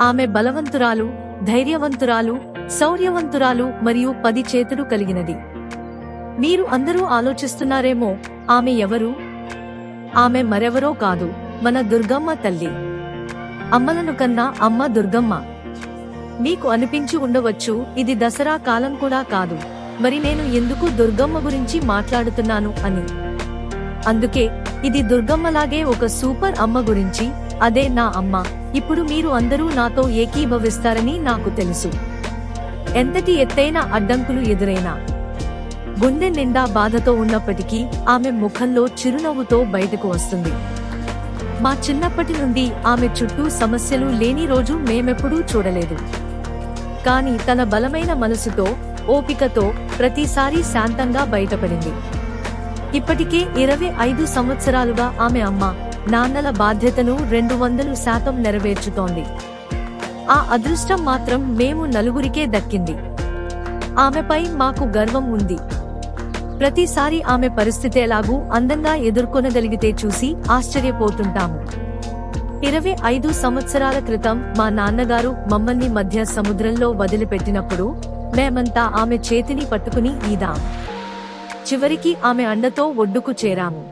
ఆమె బలవంతురాలు, ధైర్యవంతురాలు, శౌర్యవంతురాలు మరియు 10 చేతులు కలిగినది. మీరు అందరూ ఆలోచిస్తున్నారేమో, ఆమె ఎవరు? ఆమె మరెవరో కాదు, మన దుర్గమ్మ తల్లి. అమ్మలను కన్నా అమ్మ దుర్గమ్మ. మీకు అనిపించి ఉండవచ్చు, ఇది దసరా కాలం కూడా కాదు, మరి నేను ఎందుకు దుర్గమ్మ గురించి మాట్లాడుతున్నాను అని. అందుకే, ఇది దుర్గమ్మలాగే ఒక సూపర్ అమ్మ గురించి, అదే నా అమ్మ. ఇప్పుడు మీరు అందరూ నాతో ఏకీభవిస్తారని నాకు తెలుసు. ఎంతటి ఎత్తైన అడ్డంకులు ఎదురైనా, గుండె నిండా బాధతో ఉన్నప్పటికీ ఆమె ముఖంలో చిరునవ్వుతో బయటకు వస్తుంది. మా చిన్నప్పటి నుండి ఆమె చుట్టూ సమస్యలు లేని రోజు మేమెప్పుడూ చూడలేదు. కానీ తన బలమైన మనసుతో, ఓపికతో ప్రతిసారీ శాంతంగా బయటపడింది. ఇప్పటికే 25 సంవత్సరాలుగా ఆమె అమ్మ, నాన్నల బాధ్యతను 200% నెరవేర్చుతోంది. ఆ అదృష్టం మాత్రం మేము నలుగురికే దక్కింది. ఆమెపై మాకు గర్వం ఉంది. ప్రతిసారి ఆమె పరిస్థితి ఎలాగూ అందంగా ఎదుర్కొనగలిగితే చూసి ఆశ్చర్యపోతుంటాము. 25 సంవత్సరాల క్రితం మా నాన్నగారు మమ్మల్ని మధ్య సముద్రంలో వదిలిపెట్టినప్పుడు మేమంతా ఆమె చేతిని పట్టుకుని ఈదాం. చివరికి ఆమె అండతో ఒడ్డుకు చేరాము.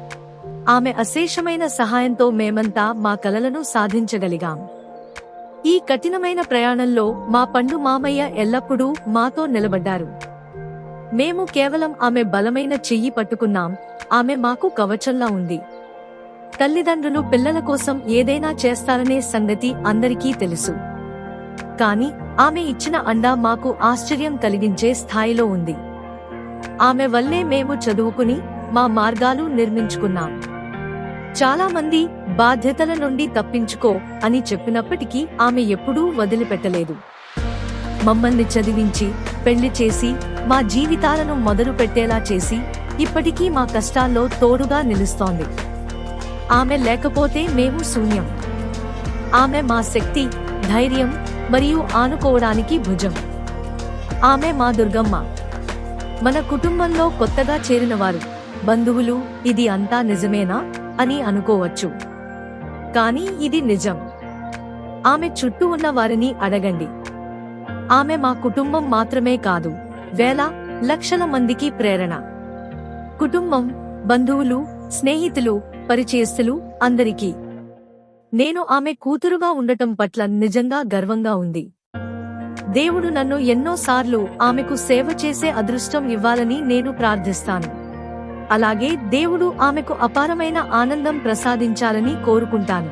ఆమె అశేషమైన సహాయంతో మేమంతా మా కలలను సాధించగలిగాం. ఈ కఠినమైన ప్రయాణంలో మా పండు మామయ్య ఎల్లప్పుడూ మాతో నిలబడ్డారు. మేము కేవలం ఆమె బలమైన చెయ్యి పట్టుకున్నాం. ఆమె మాకు కవచంలా ఉంది. తల్లిదండ్రులు పిల్లల కోసం ఏదైనా చేస్తారనే సంగతి అందరికీ తెలుసు. కానీ ఆమె ఇచ్చిన అండ మాకు ఆశ్చర్యం కలిగించే స్థాయిలో ఉంది. ఆమె వల్లే మేము చదువుకుని మా మార్గాలు నిర్మించుకున్నాం. చాలా మంది బాధ్యతల నుండి తప్పించుకో అని చెప్పినప్పటికీ ఆమె ఎప్పుడూ వదిలిపెట్టలేదు. మమ్మల్ని చదివించి, పెళ్లి చేసి, మా జీవితాలను మొదలు పెట్టేలా చేసి, ఇప్పటికీ మా కష్టాల్లో తోడుగా నిలుస్తోంది. ఆమె లేకపోతే మేము శూన్యం. ఆమె మా శక్తి, ధైర్యం మరియు ఆనుకోవడానికి భుజం. ఆమె మా దుర్గమ్మ. మన కుటుంబంలో కొత్తగా చేరినవారు, బంధువులు ఇది అంతా నిజమేనా అని అనుకోవచ్చు. కానీ ఇది నిజం. ఆమె చుట్టూ ఉన్న వారిని అడగండి. ఆమె మా కుటుంబం మాత్రమే కాదు, వేల, లక్షల మందికి ప్రేరణ. కుటుంబం, బంధువులు, స్నేహితులు, పరిచయస్తులు అందరికీ. నేను ఆమె కూతురుగా ఉండటం పట్ల నిజంగా గర్వంగా ఉంది. దేవుడు నన్ను ఎన్నోసార్లు ఆమెకు సేవ చేసే అదృష్టం ఇవ్వాలని నేను ప్రార్థిస్తాను. అలాగే దేవుడు ఆమెకు అపారమైన ఆనందం ప్రసాదించాలని కోరుకుంటాను.